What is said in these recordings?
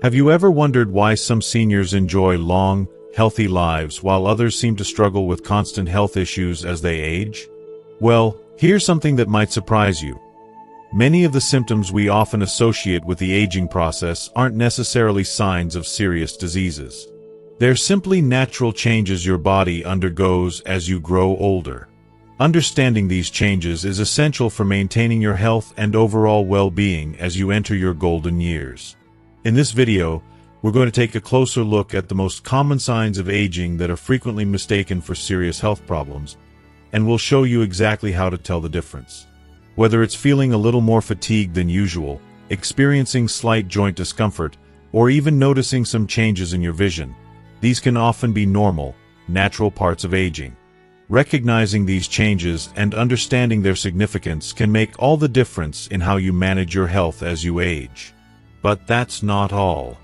Have you ever wondered why some seniors enjoy long, healthy lives while others seem to struggle with constant health issues as they age? Well, here's something that might surprise you. Many of the symptoms we often associate with the aging process aren't necessarily signs of serious diseases. They're simply natural changes your body undergoes as you grow older. Understanding these changes is essential for maintaining your health and overall well-being as you enter your golden years. In this video, we're going to take a closer look at the most common signs of aging that are frequently mistaken for serious health problems, and we'll show you exactly how to tell the difference. Whether it's feeling a little more fatigued than usual, experiencing slight joint discomfort, or even noticing some changes in your vision, these can often be normal, natural parts of aging. Recognizing these changes and understanding their significance can make all the difference in how you manage your health as you age. But that's not all.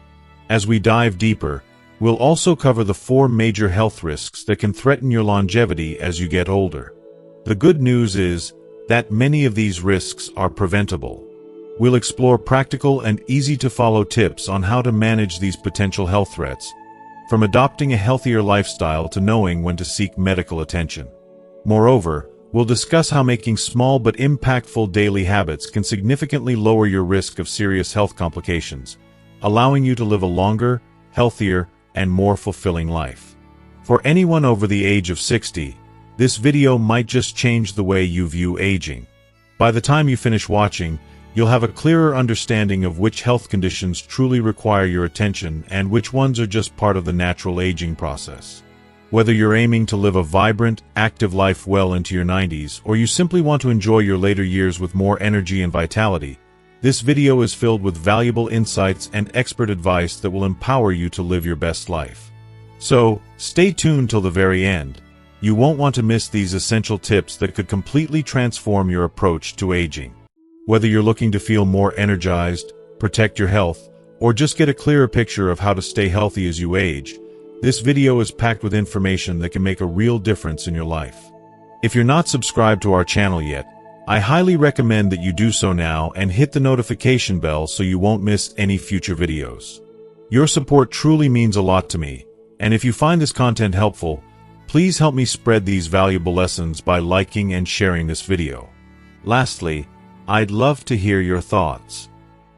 As we dive deeper, we'll also cover the 4 major health risks that can threaten your longevity as you get older. The good news is that many of these risks are preventable. We'll explore practical and easy-to-follow tips on how to manage these potential health threats, from adopting a healthier lifestyle to knowing when to seek medical attention. Moreover, we'll discuss how making small but impactful daily habits can significantly lower your risk of serious health complications, allowing you to live a longer, healthier, and more fulfilling life. For anyone over the age of 60, this video might just change the way you view aging. By the time you finish watching, you'll have a clearer understanding of which health conditions truly require your attention and which ones are just part of the natural aging process. Whether you're aiming to live a vibrant, active life well into your 90s, or you simply want to enjoy your later years with more energy and vitality, this video is filled with valuable insights and expert advice that will empower you to live your best life. So, stay tuned till the very end. You won't want to miss these essential tips that could completely transform your approach to aging. Whether you're looking to feel more energized, protect your health, or just get a clearer picture of how to stay healthy as you age, this video is packed with information that can make a real difference in your life. If you're not subscribed to our channel yet, I highly recommend that you do so now and hit the notification bell so you won't miss any future videos. Your support truly means a lot to me, and if you find this content helpful, please help me spread these valuable lessons by liking and sharing this video. Lastly, I'd love to hear your thoughts.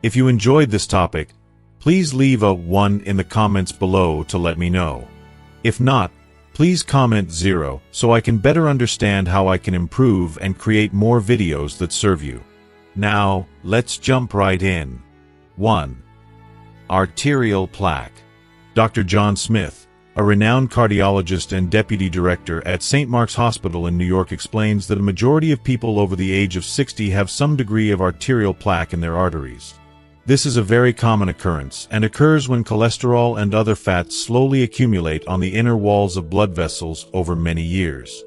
If you enjoyed this topic, please leave a 1 in the comments below to let me know. If not, please comment 0 so I can better understand how I can improve and create more videos that serve you. Now, let's jump right in. 1. Arterial plaque. Dr. John Smith, a renowned cardiologist and deputy director at St. Mark's Hospital in New York, explains that a majority of people over the age of 60 have some degree of arterial plaque in their arteries. This is a very common occurrence and occurs when cholesterol and other fats slowly accumulate on the inner walls of blood vessels over many years.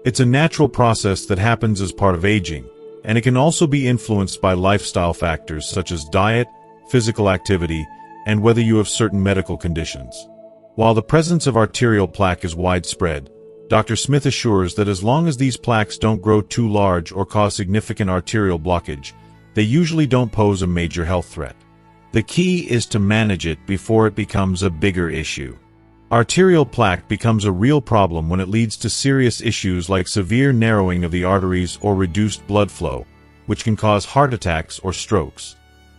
It's a natural process that happens as part of aging, and it can also be influenced by lifestyle factors such as diet, physical activity, and whether you have certain medical conditions. While the presence of arterial plaque is widespread, Dr. Smith assures that as long as these plaques don't grow too large or cause significant arterial blockage, they usually don't pose a major health threat. The key is to manage it before it becomes a bigger issue. Arterial plaque becomes a real problem when it leads to serious issues like severe narrowing of the arteries or reduced blood flow, which can cause heart attacks or strokes.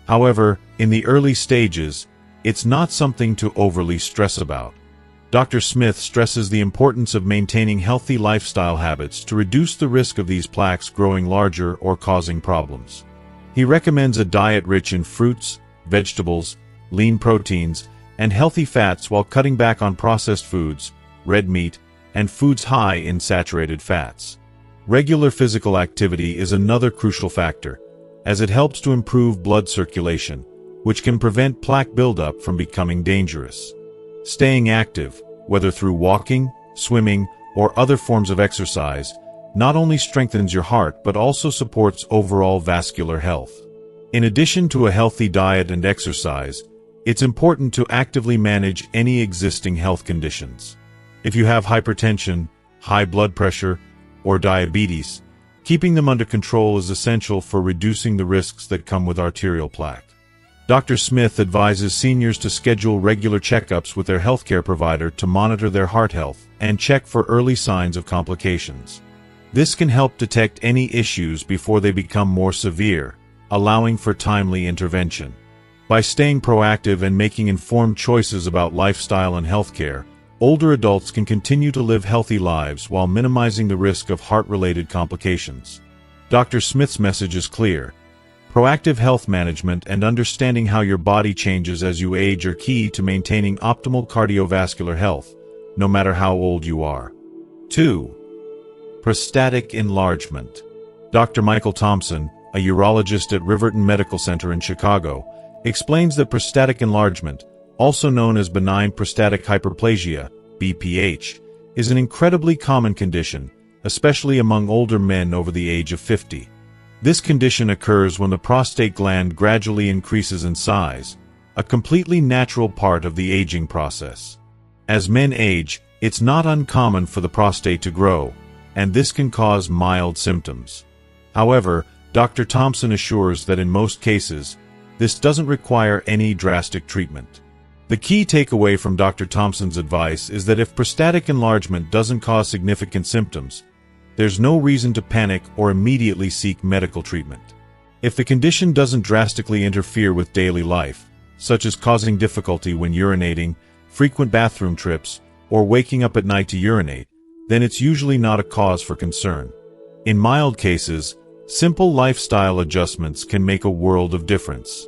However, in the early stages, it's not something to overly stress about. Dr. Smith stresses the importance of maintaining healthy lifestyle habits to reduce the risk of these plaques growing larger or causing problems. He recommends a diet rich in fruits, vegetables, lean proteins, and healthy fats while cutting back on processed foods, red meat, and foods high in saturated fats. Regular physical activity is another crucial factor, as it helps to improve blood circulation, which can prevent plaque buildup from becoming dangerous. Staying active, whether through walking, swimming, or other forms of exercise, not only strengthens your heart but also supports overall vascular health. In addition to a healthy diet and exercise, it's important to actively manage any existing health conditions. If you have hypertension, high blood pressure, or diabetes, keeping them under control is essential for reducing the risks that come with arterial plaque. Dr. Smith advises seniors to schedule regular checkups with their healthcare provider to monitor their heart health and check for early signs of complications. This can help detect any issues before they become more severe, allowing for timely intervention. By staying proactive and making informed choices about lifestyle and healthcare, older adults can continue to live healthy lives while minimizing the risk of heart-related complications. Dr. Smith's message is clear. Proactive health management and understanding how your body changes as you age are key to maintaining optimal cardiovascular health, no matter how old you are. 2. Prostatic enlargement. Dr. Michael Thompson, a urologist at Riverton Medical Center in Chicago, explains that prostatic enlargement, also known as benign prostatic hyperplasia, BPH, is an incredibly common condition, especially among older men over the age of 50. This condition occurs when the prostate gland gradually increases in size, a completely natural part of the aging process. As men age, it's not uncommon for the prostate to grow, and this can cause mild symptoms. However, Dr. Thompson assures that in most cases, this doesn't require any drastic treatment. The key takeaway from Dr. Thompson's advice is that if prostatic enlargement doesn't cause significant symptoms, there's no reason to panic or immediately seek medical treatment. If the condition doesn't drastically interfere with daily life, such as causing difficulty when urinating, frequent bathroom trips, or waking up at night to urinate, then it's usually not a cause for concern. In mild cases, simple lifestyle adjustments can make a world of difference.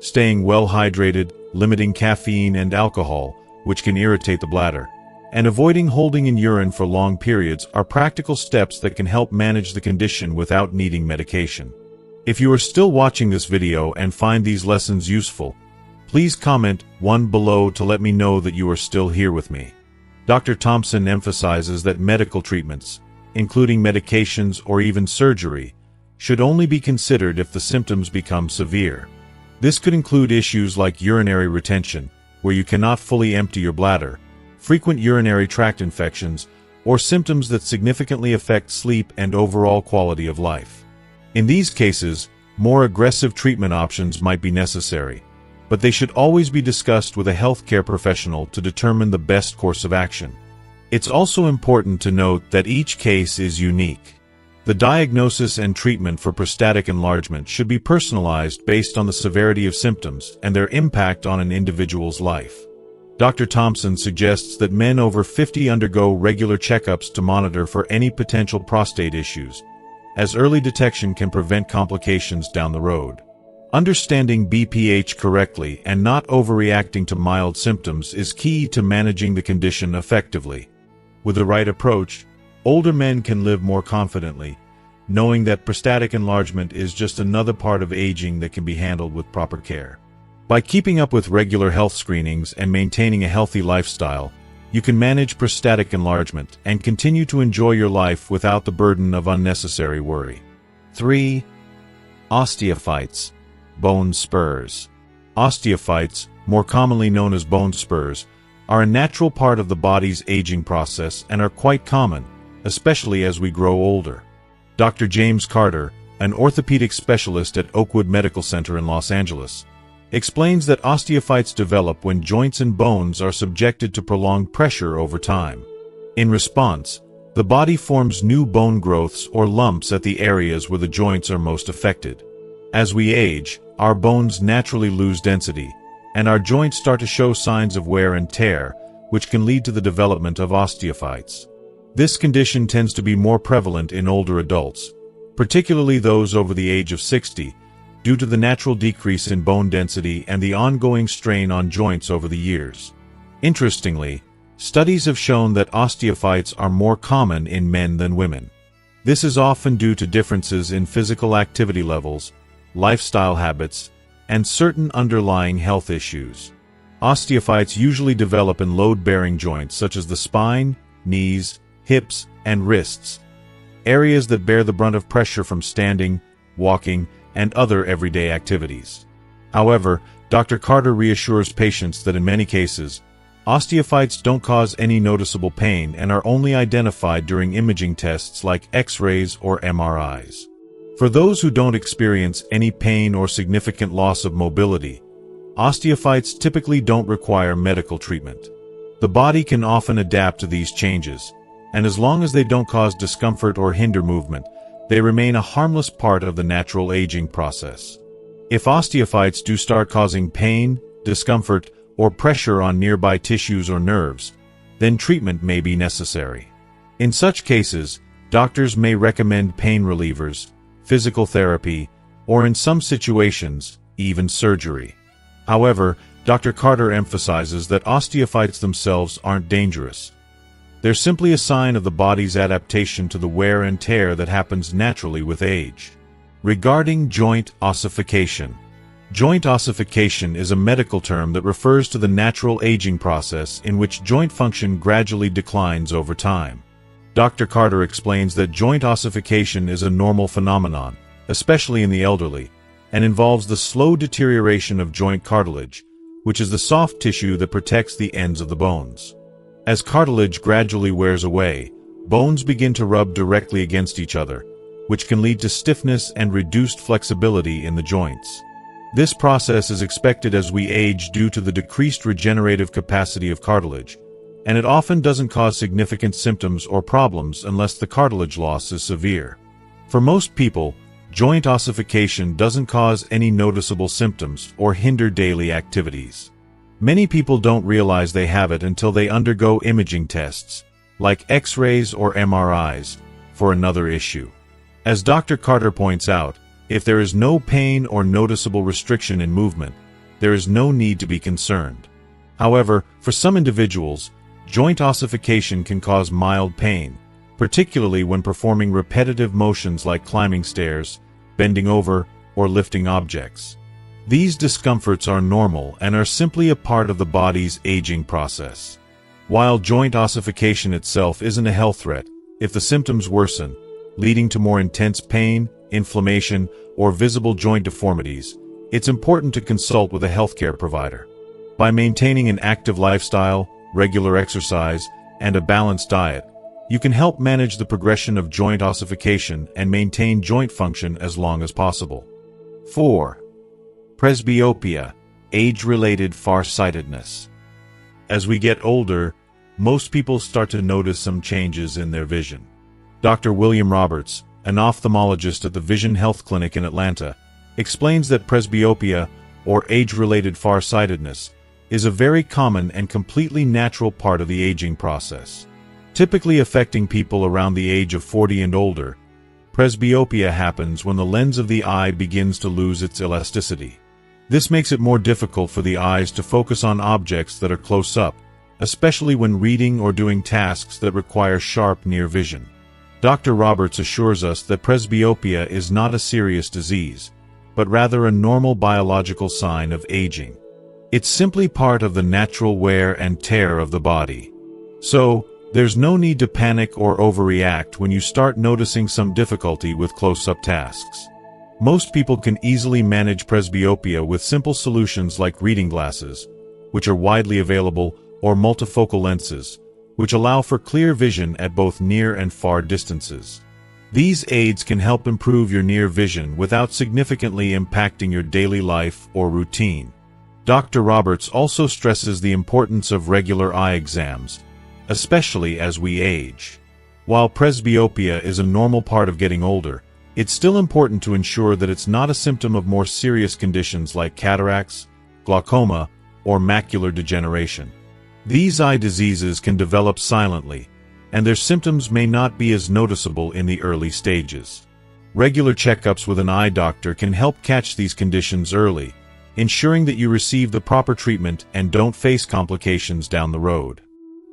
Staying well hydrated, limiting caffeine and alcohol, which can irritate the bladder, and avoiding holding in urine for long periods are practical steps that can help manage the condition without needing medication. If you are still watching this video and find these lessons useful, please comment 1 below to let me know that you are still here with me. Dr. Thompson emphasizes that medical treatments, including medications or even surgery, should only be considered if the symptoms become severe. This could include issues like urinary retention, where you cannot fully empty your bladder, frequent urinary tract infections, or symptoms that significantly affect sleep and overall quality of life. In these cases, more aggressive treatment options might be necessary, but they should always be discussed with a healthcare professional to determine the best course of action. It's also important to note that each case is unique. The diagnosis and treatment for prostatic enlargement should be personalized based on the severity of symptoms and their impact on an individual's life. Dr. Thompson suggests that men over 50 undergo regular checkups to monitor for any potential prostate issues, as early detection can prevent complications down the road. Understanding BPH correctly and not overreacting to mild symptoms is key to managing the condition effectively. With the right approach, older men can live more confidently, knowing that prostatic enlargement is just another part of aging that can be handled with proper care. By keeping up with regular health screenings and maintaining a healthy lifestyle, you can manage prostatic enlargement and continue to enjoy your life without the burden of unnecessary worry. 3. Osteophytes, bone spurs. Osteophytes, more commonly known as bone spurs, are a natural part of the body's aging process and are quite common, especially as we grow older. Dr. James Carter, an orthopedic specialist at Oakwood Medical Center in Los Angeles, explains that osteophytes develop when joints and bones are subjected to prolonged pressure over time. In response, the body forms new bone growths or lumps at the areas where the joints are most affected. As we age, our bones naturally lose density, and our joints start to show signs of wear and tear, which can lead to the development of osteophytes. This condition tends to be more prevalent in older adults, particularly those over the age of 60, due to the natural decrease in bone density and the ongoing strain on joints over the years. Interestingly, studies have shown that osteophytes are more common in men than women. This is often due to differences in physical activity levels, lifestyle habits, and certain underlying health issues. Osteophytes usually develop in load-bearing joints such as the spine, knees, hips, and wrists, areas that bear the brunt of pressure from standing, walking, and other everyday activities. However, Dr. Carter reassures patients that in many cases, osteophytes don't cause any noticeable pain and are only identified during imaging tests like X-rays or MRIs. For those who don't experience any pain or significant loss of mobility, Osteophytes typically don't require medical treatment. The body can often adapt to these changes, and as long as they don't cause discomfort or hinder movement, they remain a harmless part of the natural aging process. If osteophytes do start causing pain, discomfort, or pressure on nearby tissues or nerves, then treatment may be necessary. In such cases, doctors may recommend pain relievers, physical therapy, or in some situations, even surgery. However, Dr. Carter emphasizes that osteophytes themselves aren't dangerous. They're simply a sign of the body's adaptation to the wear and tear that happens naturally with age. Regarding joint ossification. Joint ossification is a medical term that refers to the natural aging process in which joint function gradually declines over time. Dr. Carter explains that joint ossification is a normal phenomenon, especially in the elderly, and involves the slow deterioration of joint cartilage, which is the soft tissue that protects the ends of the bones. As cartilage gradually wears away, bones begin to rub directly against each other, which can lead to stiffness and reduced flexibility in the joints. This process is expected as we age due to the decreased regenerative capacity of cartilage, and it often doesn't cause significant symptoms or problems unless the cartilage loss is severe. For most people, joint ossification doesn't cause any noticeable symptoms or hinder daily activities. Many people don't realize they have it until they undergo imaging tests, like X-rays or MRIs, for another issue. As Dr. Carter points out, if there is no pain or noticeable restriction in movement, there is no need to be concerned. However, for some individuals, joint ossification can cause mild pain, particularly when performing repetitive motions like climbing stairs, bending over, or lifting objects. These discomforts are normal and are simply a part of the body's aging process. While joint ossification itself isn't a health threat, if the symptoms worsen, leading to more intense pain, inflammation, or visible joint deformities, it's important to consult with a healthcare provider. By maintaining an active lifestyle, regular exercise, and a balanced diet, you can help manage the progression of joint ossification and maintain joint function as long as possible. 4. Presbyopia, age-related farsightedness. As we get older, most people start to notice some changes in their vision. Dr. William Roberts, an ophthalmologist at the Vision Health Clinic in Atlanta, explains that presbyopia, or age-related farsightedness, is a very common and completely natural part of the aging process. Typically affecting people around the age of 40 and older, presbyopia happens when the lens of the eye begins to lose its elasticity. This makes it more difficult for the eyes to focus on objects that are close up, especially when reading or doing tasks that require sharp near vision. Dr. Roberts assures us that presbyopia is not a serious disease, but rather a normal biological sign of aging. It's simply part of the natural wear and tear of the body. So, there's no need to panic or overreact when you start noticing some difficulty with close-up tasks. Most people can easily manage presbyopia with simple solutions like reading glasses, which are widely available, or multifocal lenses, which allow for clear vision at both near and far distances. These aids can help improve your near vision without significantly impacting your daily life or routine. Dr. Roberts also stresses the importance of regular eye exams, especially as we age. While presbyopia is a normal part of getting older, it's still important to ensure that it's not a symptom of more serious conditions like cataracts, glaucoma, or macular degeneration. These eye diseases can develop silently, and their symptoms may not be as noticeable in the early stages. Regular checkups with an eye doctor can help catch these conditions early, ensuring that you receive the proper treatment and don't face complications down the road.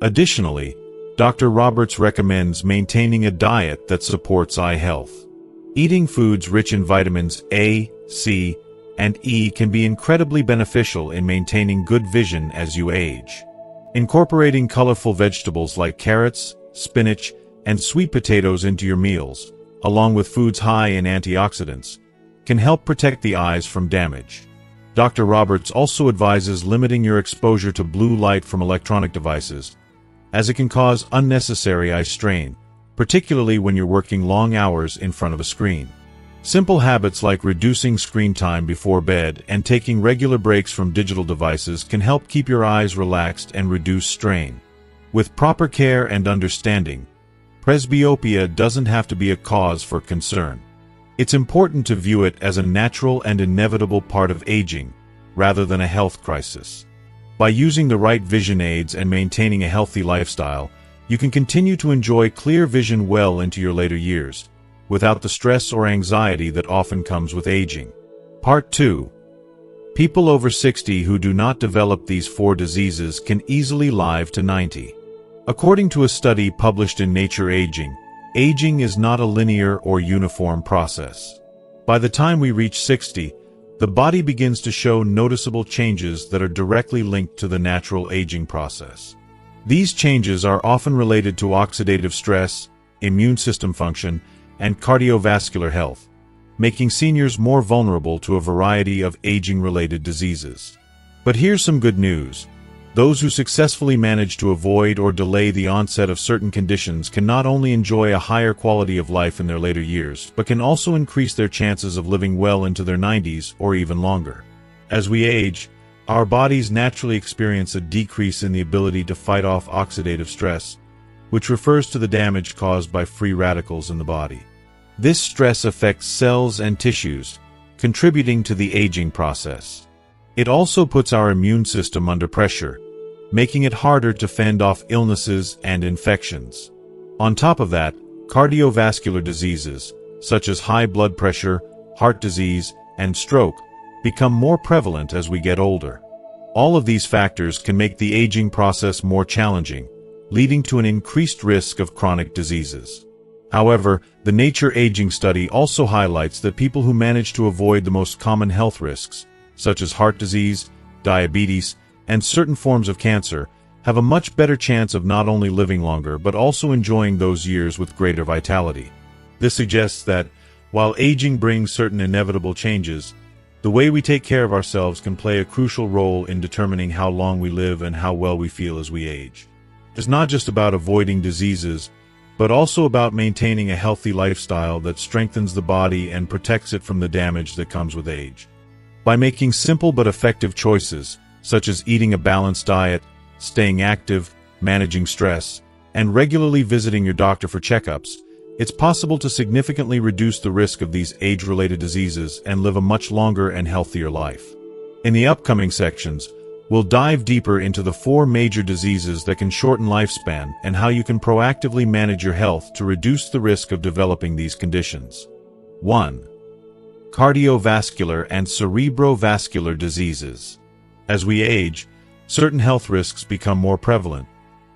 Additionally, Dr. Roberts recommends maintaining a diet that supports eye health. Eating foods rich in vitamins A, C, and E can be incredibly beneficial in maintaining good vision as you age. Incorporating colorful vegetables like carrots, spinach, and sweet potatoes into your meals, along with foods high in antioxidants, can help protect the eyes from damage. Dr. Roberts also advises limiting your exposure to blue light from electronic devices, as it can cause unnecessary eye strain, particularly when you're working long hours in front of a screen. Simple habits like reducing screen time before bed and taking regular breaks from digital devices can help keep your eyes relaxed and reduce strain. With proper care and understanding, presbyopia doesn't have to be a cause for concern. It's important to view it as a natural and inevitable part of aging, rather than a health crisis. By using the right vision aids and maintaining a healthy lifestyle, you can continue to enjoy clear vision well into your later years, without the stress or anxiety that often comes with aging. Part 2. People over 60 who do not develop these 4 diseases can easily live to 90. According to a study published in Nature aging is not a linear or uniform process. By the time we reach 60, the body begins to show noticeable changes that are directly linked to the natural aging process. These changes are often related to oxidative stress, immune system function, and cardiovascular health, making seniors more vulnerable to a variety of aging-related diseases. But here's some good news. Those who successfully manage to avoid or delay the onset of certain conditions can not only enjoy a higher quality of life in their later years, but can also increase their chances of living well into their 90s or even longer. As we age, our bodies naturally experience a decrease in the ability to fight off oxidative stress, which refers to the damage caused by free radicals in the body. This stress affects cells and tissues, contributing to the aging process. It also puts our immune system under pressure, making it harder to fend off illnesses and infections. On top of that, cardiovascular diseases, such as high blood pressure, heart disease, and stroke, become more prevalent as we get older. All of these factors can make the aging process more challenging, leading to an increased risk of chronic diseases. However, the Nature Aging study also highlights that people who manage to avoid the most common health risks, such as heart disease, diabetes, and certain forms of cancer, have a much better chance of not only living longer but also enjoying those years with greater vitality. This suggests that, while aging brings certain inevitable changes, the way we take care of ourselves can play a crucial role in determining how long we live and how well we feel as we age. It's not just about avoiding diseases, but also about maintaining a healthy lifestyle that strengthens the body and protects it from the damage that comes with age. By making simple but effective choices, such as eating a balanced diet, staying active, managing stress, and regularly visiting your doctor for checkups, it's possible to significantly reduce the risk of these age-related diseases and live a much longer and healthier life. In the upcoming sections, we'll dive deeper into the 4 major diseases that can shorten lifespan and how you can proactively manage your health to reduce the risk of developing these conditions. 1. Cardiovascular and cerebrovascular diseases. As we age, certain health risks become more prevalent,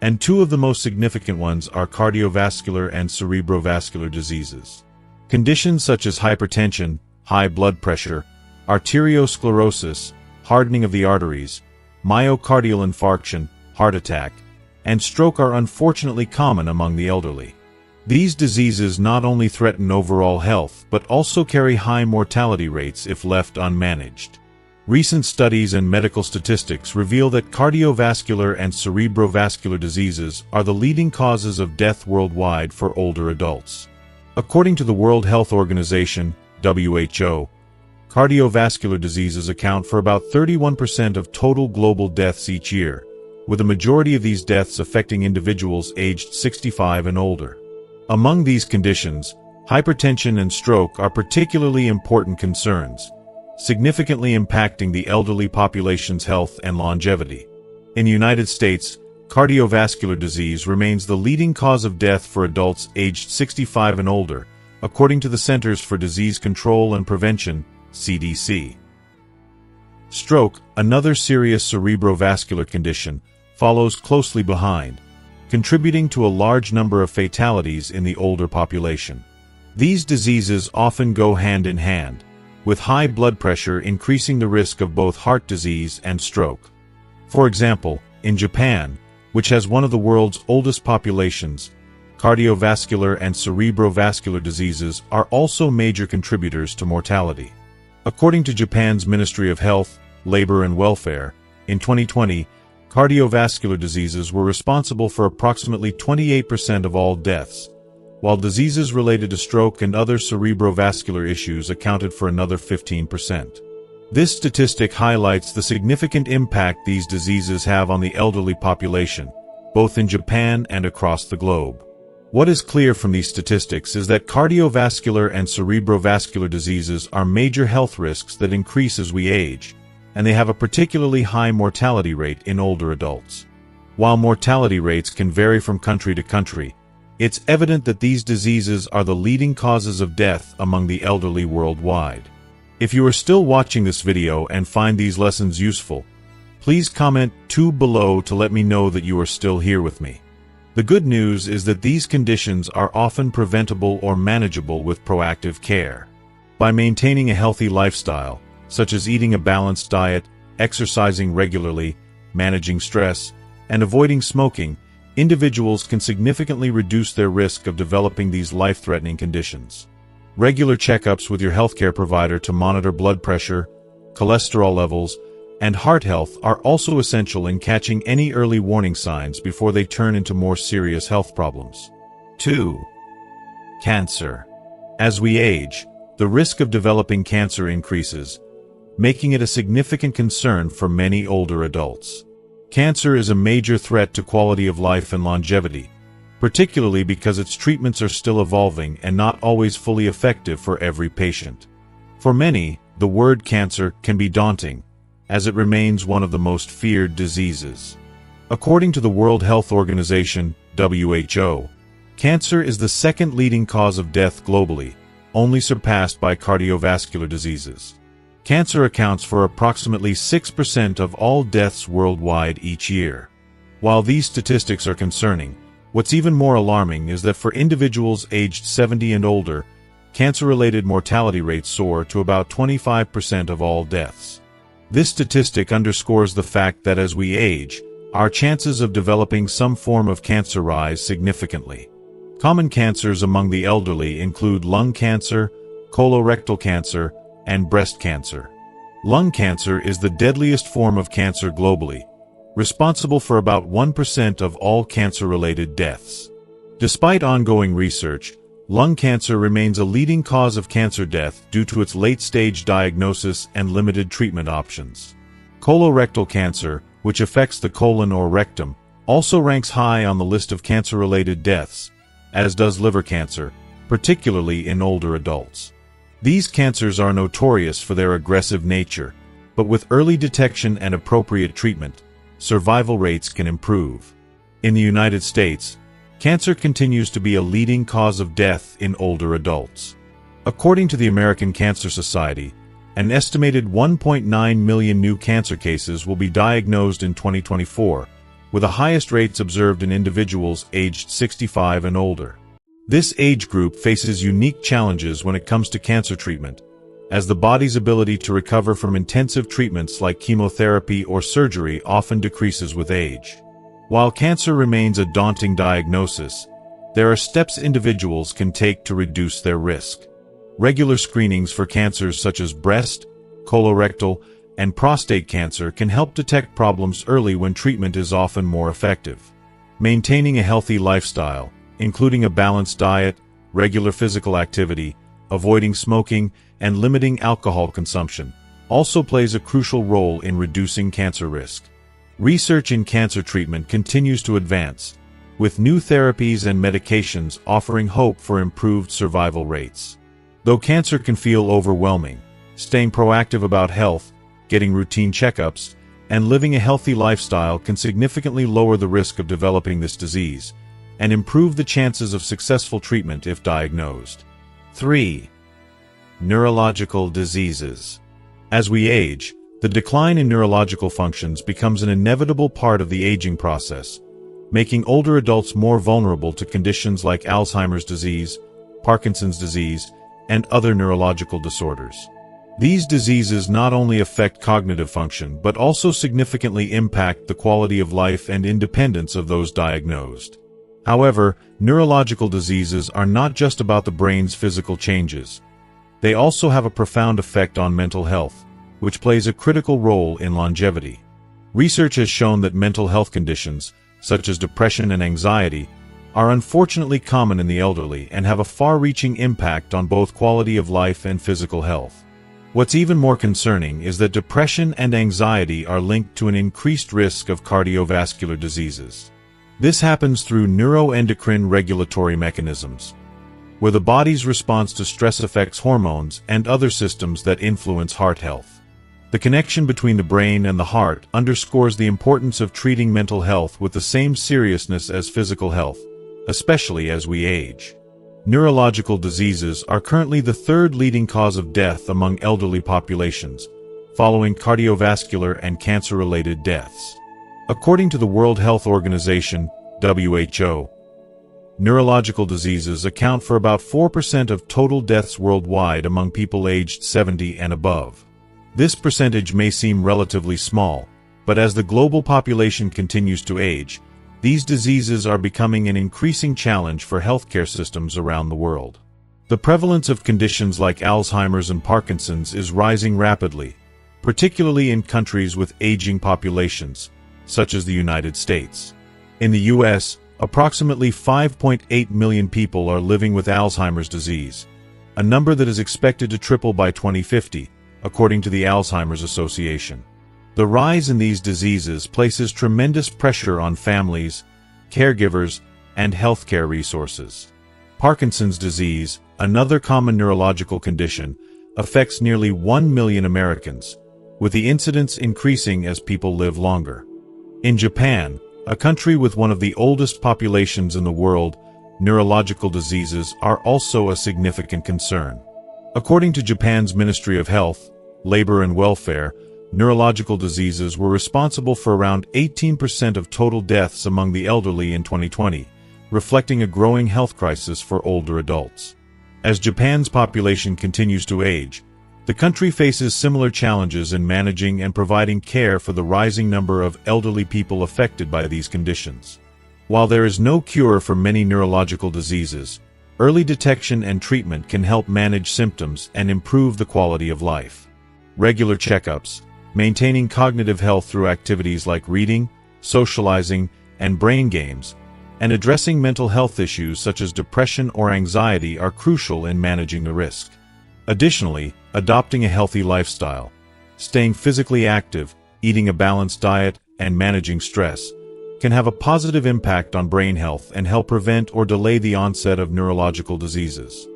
and 2 of the most significant ones are cardiovascular and cerebrovascular diseases. Conditions such as hypertension, high blood pressure, arteriosclerosis, hardening of the arteries, myocardial infarction, heart attack, and stroke are unfortunately common among the elderly. These diseases not only threaten overall health but also carry high mortality rates if left unmanaged. Recent studies and medical statistics reveal that cardiovascular and cerebrovascular diseases are the leading causes of death worldwide for older adults. According to the World Health Organization, WHO, cardiovascular diseases account for about 31% of total global deaths each year, with a majority of these deaths affecting individuals aged 65 and older. Among these conditions, hypertension and stroke are particularly important concerns, significantly impacting the elderly population's health and longevity. In the United States, cardiovascular disease remains the leading cause of death for adults aged 65 and older, according to the Centers for Disease Control and Prevention, CDC. Stroke, another serious cerebrovascular condition, follows closely behind, contributing to a large number of fatalities in the older population. These diseases often go hand in hand, with high blood pressure increasing the risk of both heart disease and stroke. For example, in Japan, which has one of the world's oldest populations, cardiovascular and cerebrovascular diseases are also major contributors to mortality. According to Japan's Ministry of Health, Labor and Welfare, in 2020, cardiovascular diseases were responsible for approximately 28% of all deaths, while diseases related to stroke and other cerebrovascular issues accounted for another 15%. This statistic highlights the significant impact these diseases have on the elderly population, both in Japan and across the globe. What is clear from these statistics is that cardiovascular and cerebrovascular diseases are major health risks that increase as we age, and they have a particularly high mortality rate in older adults. While mortality rates can vary from country to country, it's evident that these diseases are the leading causes of death among the elderly worldwide. If you are still watching this video and find these lessons useful, please comment 2 below to let me know that you are still here with me. The good news is that these conditions are often preventable or manageable with proactive care. By maintaining a healthy lifestyle, such as eating a balanced diet, exercising regularly, managing stress, and avoiding smoking, individuals can significantly reduce their risk of developing these life-threatening conditions. Regular checkups with your healthcare provider to monitor blood pressure, cholesterol levels, and heart health are also essential in catching any early warning signs before they turn into more serious health problems. 2. Cancer. As we age, the risk of developing cancer increases, making it a significant concern for many older adults. Cancer is a major threat to quality of life and longevity, particularly because its treatments are still evolving and not always fully effective for every patient. For many, the word cancer can be daunting, as it remains one of the most feared diseases. According to the World Health Organization, WHO, cancer is the second leading cause of death globally, only surpassed by cardiovascular diseases. Cancer accounts for approximately 6% of all deaths worldwide each year. While these statistics are concerning, what's even more alarming is that for individuals aged 70 and older, cancer-related mortality rates soar to about 25% of all deaths. This statistic underscores the fact that as we age, our chances of developing some form of cancer rise significantly. Common cancers among the elderly include lung cancer, colorectal cancer, and breast cancer. Lung cancer is the deadliest form of cancer globally, responsible for about 1% of all cancer-related deaths. Despite ongoing research, lung cancer remains a leading cause of cancer death due to its late-stage diagnosis and limited treatment options. Colorectal cancer, which affects the colon or rectum, also ranks high on the list of cancer-related deaths, as does liver cancer, particularly in older adults. These cancers are notorious for their aggressive nature, but with early detection and appropriate treatment, survival rates can improve. In the United States, cancer continues to be a leading cause of death in older adults. According to the American Cancer Society, an estimated 1.9 million new cancer cases will be diagnosed in 2024, with the highest rates observed in individuals aged 65 and older. This age group faces unique challenges when it comes to cancer treatment, as the body's ability to recover from intensive treatments like chemotherapy or surgery often decreases with age. While cancer remains a daunting diagnosis, there are steps individuals can take to reduce their risk. Regular screenings for cancers such as breast, colorectal, and prostate cancer can help detect problems early when treatment is often more effective. Maintaining a healthy lifestyle, including a balanced diet, regular physical activity, avoiding smoking, and limiting alcohol consumption, also plays a crucial role in reducing cancer risk. Research in cancer treatment continues to advance, with new therapies and medications offering hope for improved survival rates. Though cancer can feel overwhelming, staying proactive about health, getting routine checkups, and living a healthy lifestyle can significantly lower the risk of developing this disease, and improve the chances of successful treatment if diagnosed. 3. Neurological diseases. As we age, the decline in neurological functions becomes an inevitable part of the aging process, making older adults more vulnerable to conditions like Alzheimer's disease, Parkinson's disease, and other neurological disorders. These diseases not only affect cognitive function but also significantly impact the quality of life and independence of those diagnosed. However, neurological diseases are not just about the brain's physical changes. They also have a profound effect on mental health, which plays a critical role in longevity. Research has shown that mental health conditions, such as depression and anxiety, are unfortunately common in the elderly and have a far-reaching impact on both quality of life and physical health. What's even more concerning is that depression and anxiety are linked to an increased risk of cardiovascular diseases. This happens through neuroendocrine regulatory mechanisms, where the body's response to stress affects hormones and other systems that influence heart health. The connection between the brain and the heart underscores the importance of treating mental health with the same seriousness as physical health, especially as we age. Neurological diseases are currently the third leading cause of death among elderly populations, following cardiovascular and cancer-related deaths. According to the World Health Organization, WHO, neurological diseases account for about 4% of total deaths worldwide among people aged 70 and above. This percentage may seem relatively small, but as the global population continues to age, these diseases are becoming an increasing challenge for healthcare systems around the world. The prevalence of conditions like Alzheimer's and Parkinson's is rising rapidly, particularly in countries with aging populations, such as the United States. In the U.S., approximately 5.8 million people are living with Alzheimer's disease, a number that is expected to triple by 2050, according to the Alzheimer's Association. The rise in these diseases places tremendous pressure on families, caregivers, and healthcare resources. Parkinson's disease, another common neurological condition, affects nearly 1 million Americans, with the incidence increasing as people live longer. In Japan, a country with one of the oldest populations in the world, neurological diseases are also a significant concern. According to Japan's Ministry of Health, Labor and Welfare, neurological diseases were responsible for around 18% of total deaths among the elderly in 2020, reflecting a growing health crisis for older adults. As Japan's population continues to age, the country faces similar challenges in managing and providing care for the rising number of elderly people affected by these conditions. While there is no cure for many neurological diseases, early detection and treatment can help manage symptoms and improve the quality of life. Regular checkups, maintaining cognitive health through activities like reading, socializing, and brain games, and addressing mental health issues such as depression or anxiety are crucial in managing the risk. Additionally, adopting a healthy lifestyle, staying physically active, eating a balanced diet, and managing stress can have a positive impact on brain health and help prevent or delay the onset of neurological diseases.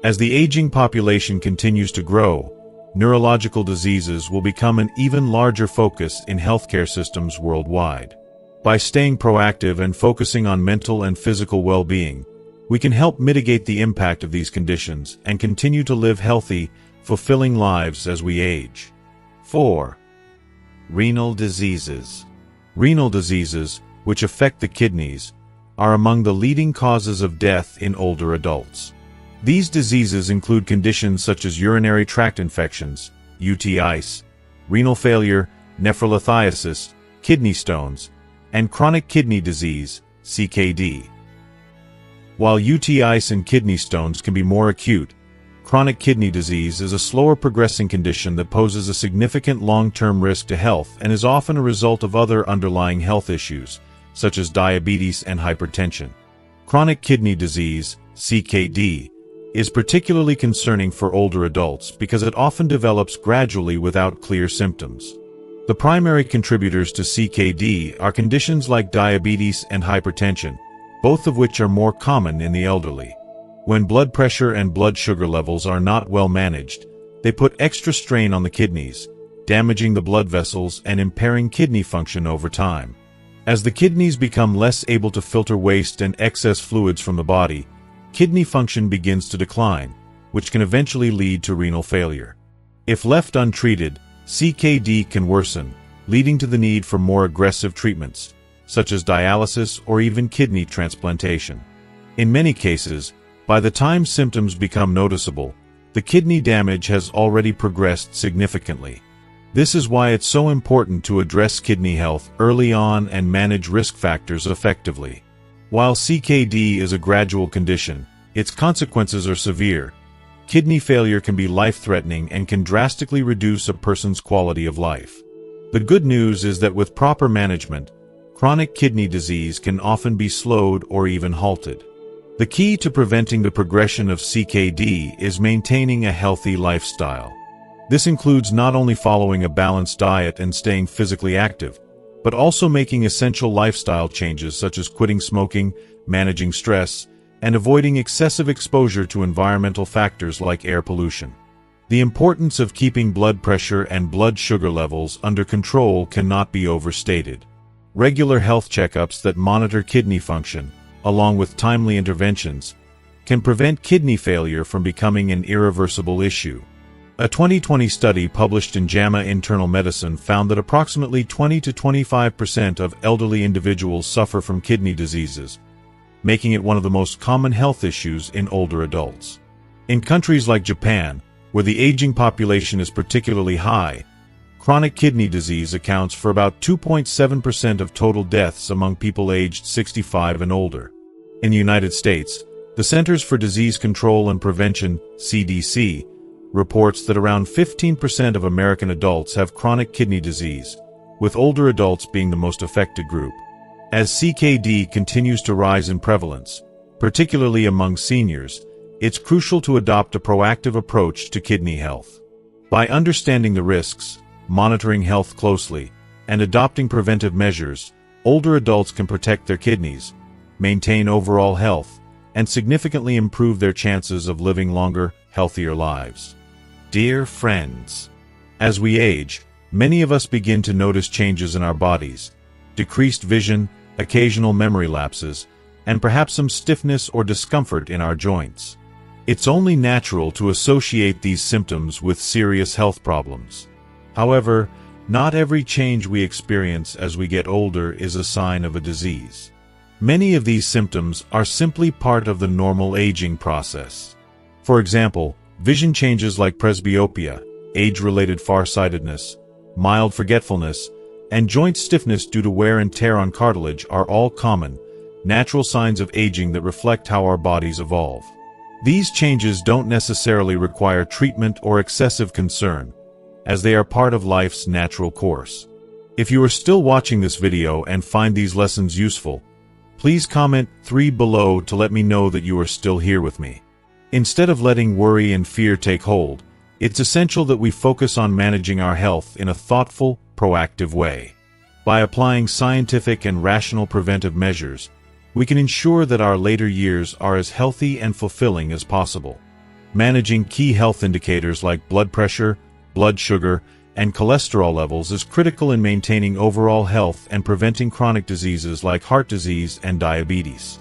As the aging population continues to grow, neurological diseases will become an even larger focus in healthcare systems worldwide. By staying proactive and focusing on mental and physical well-being, we can help mitigate the impact of these conditions and continue to live healthy, fulfilling lives as we age. 4. Renal diseases. Renal diseases, which affect the kidneys, are among the leading causes of death in older adults. These diseases include conditions such as urinary tract infections, UTIs, renal failure, nephrolithiasis, kidney stones, and chronic kidney disease, CKD. While UTIs and kidney stones can be more acute, chronic kidney disease is a slower progressing condition that poses a significant long-term risk to health and is often a result of other underlying health issues, such as diabetes and hypertension. Chronic kidney disease, CKD, is particularly concerning for older adults because it often develops gradually without clear symptoms. The primary contributors to CKD are conditions like diabetes and hypertension, both of which are more common in the elderly. When blood pressure and blood sugar levels are not well managed, they put extra strain on the kidneys, damaging the blood vessels and impairing kidney function over time. As the kidneys become less able to filter waste and excess fluids from the body, kidney function begins to decline, which can eventually lead to renal failure. If left untreated, CKD can worsen, leading to the need for more aggressive treatments, such as dialysis or even kidney transplantation. In many cases, by the time symptoms become noticeable, the kidney damage has already progressed significantly. This is why it's so important to address kidney health early on and manage risk factors effectively. While CKD is a gradual condition, its consequences are severe. Kidney failure can be life-threatening and can drastically reduce a person's quality of life. The good news is that with proper management, chronic kidney disease can often be slowed or even halted. The key to preventing the progression of CKD is maintaining a healthy lifestyle. This includes not only following a balanced diet and staying physically active, but also making essential lifestyle changes such as quitting smoking, managing stress, and avoiding excessive exposure to environmental factors like air pollution. The importance of keeping blood pressure and blood sugar levels under control cannot be overstated. Regular health checkups that monitor kidney function, along with timely interventions, can prevent kidney failure from becoming an irreversible issue. A 2020 study published in JAMA Internal Medicine found that approximately 20 to 25% of elderly individuals suffer from kidney diseases, making it one of the most common health issues in older adults. In countries like Japan, where the aging population is particularly high, chronic kidney disease accounts for about 2.7% of total deaths among people aged 65 and older. In the United States, the Centers for Disease Control and Prevention, CDC, reports that around 15% of American adults have chronic kidney disease, with older adults being the most affected group. As CKD continues to rise in prevalence, particularly among seniors, it's crucial to adopt a proactive approach to kidney health. By understanding the risks, monitoring health closely, and adopting preventive measures, older adults can protect their kidneys, maintain overall health, and significantly improve their chances of living longer, healthier lives. Dear friends, as we age, many of us begin to notice changes in our bodies: decreased vision, occasional memory lapses, and perhaps some stiffness or discomfort in our joints. It's only natural to associate these symptoms with serious health problems. However, not every change we experience as we get older is a sign of a disease. Many of these symptoms are simply part of the normal aging process. For example, vision changes like presbyopia, age-related farsightedness, mild forgetfulness, and joint stiffness due to wear and tear on cartilage are all common, natural signs of aging that reflect how our bodies evolve. These changes don't necessarily require treatment or excessive concern, as they are part of life's natural course. If you are still watching this video and find these lessons useful, please comment 3 below to let me know that you are still here with me. Instead of letting worry and fear take hold, it's essential that we focus on managing our health in a thoughtful, proactive way. By applying scientific and rational preventive measures, we can ensure that our later years are as healthy and fulfilling as possible. Managing key health indicators like blood pressure, blood sugar, and cholesterol levels is critical in maintaining overall health and preventing chronic diseases like heart disease and diabetes.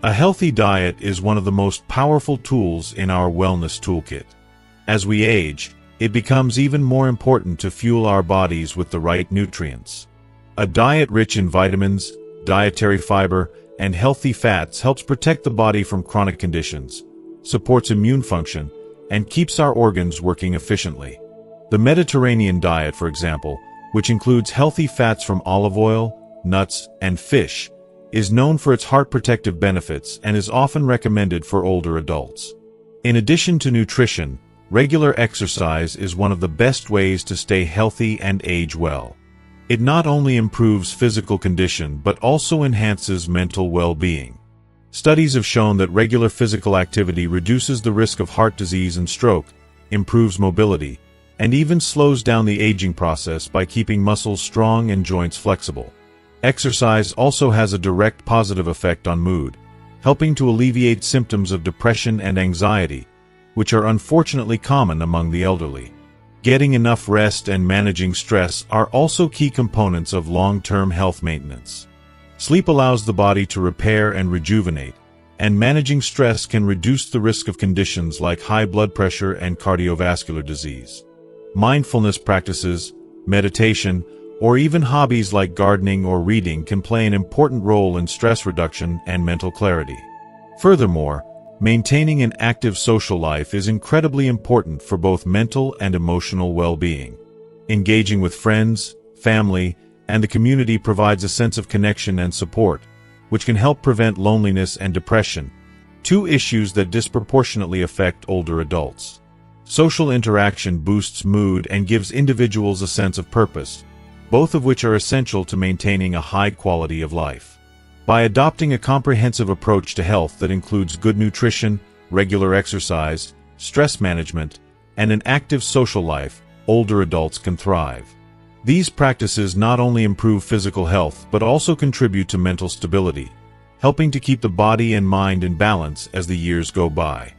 A healthy diet is one of the most powerful tools in our wellness toolkit. As we age, it becomes even more important to fuel our bodies with the right nutrients. A diet rich in vitamins, dietary fiber, and healthy fats helps protect the body from chronic conditions, supports immune function, and keeps our organs working efficiently. The Mediterranean diet, for example, which includes healthy fats from olive oil, nuts, and fish, is known for its heart protective benefits and is often recommended for older adults. In addition to nutrition, regular exercise is one of the best ways to stay healthy and age well. It not only improves physical condition but also enhances mental well-being. Studies have shown that regular physical activity reduces the risk of heart disease and stroke, improves mobility, and even slows down the aging process by keeping muscles strong and joints flexible. Exercise also has a direct positive effect on mood, helping to alleviate symptoms of depression and anxiety, which are unfortunately common among the elderly. Getting enough rest and managing stress are also key components of long-term health maintenance. Sleep allows the body to repair and rejuvenate, and managing stress can reduce the risk of conditions like high blood pressure and cardiovascular disease. Mindfulness practices, meditation, or even hobbies like gardening or reading can play an important role in stress reduction and mental clarity. Furthermore, maintaining an active social life is incredibly important for both mental and emotional well-being. Engaging with friends, family, and the community provides a sense of connection and support, which can help prevent loneliness and depression, two issues that disproportionately affect older adults. Social interaction boosts mood and gives individuals a sense of purpose, both of which are essential to maintaining a high quality of life. By adopting a comprehensive approach to health that includes good nutrition, regular exercise, stress management, and an active social life, older adults can thrive. These practices not only improve physical health but also contribute to mental stability, helping to keep the body and mind in balance as the years go by.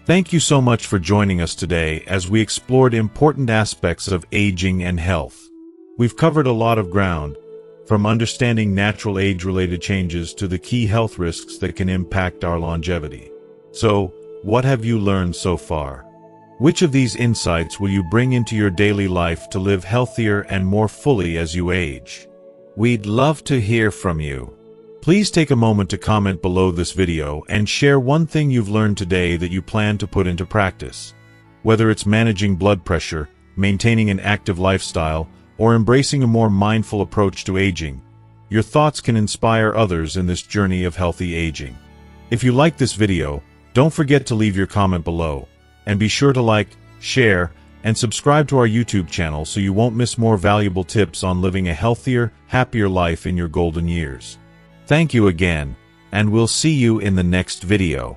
Thank you so much for joining us today as we explored important aspects of aging and health. We've covered a lot of ground, from understanding natural age-related changes to the key health risks that can impact our longevity. So, what have you learned so far? Which of these insights will you bring into your daily life to live healthier and more fully as you age? We'd love to hear from you. Please take a moment to comment below this video and share one thing you've learned today that you plan to put into practice. Whether it's managing blood pressure, maintaining an active lifestyle, or embracing a more mindful approach to aging, your thoughts can inspire others in this journey of healthy aging. If you like this video, don't forget to leave your comment below. And be sure to like, share, and subscribe to our YouTube channel so you won't miss more valuable tips on living a healthier, happier life in your golden years. Thank you again, and we'll see you in the next video.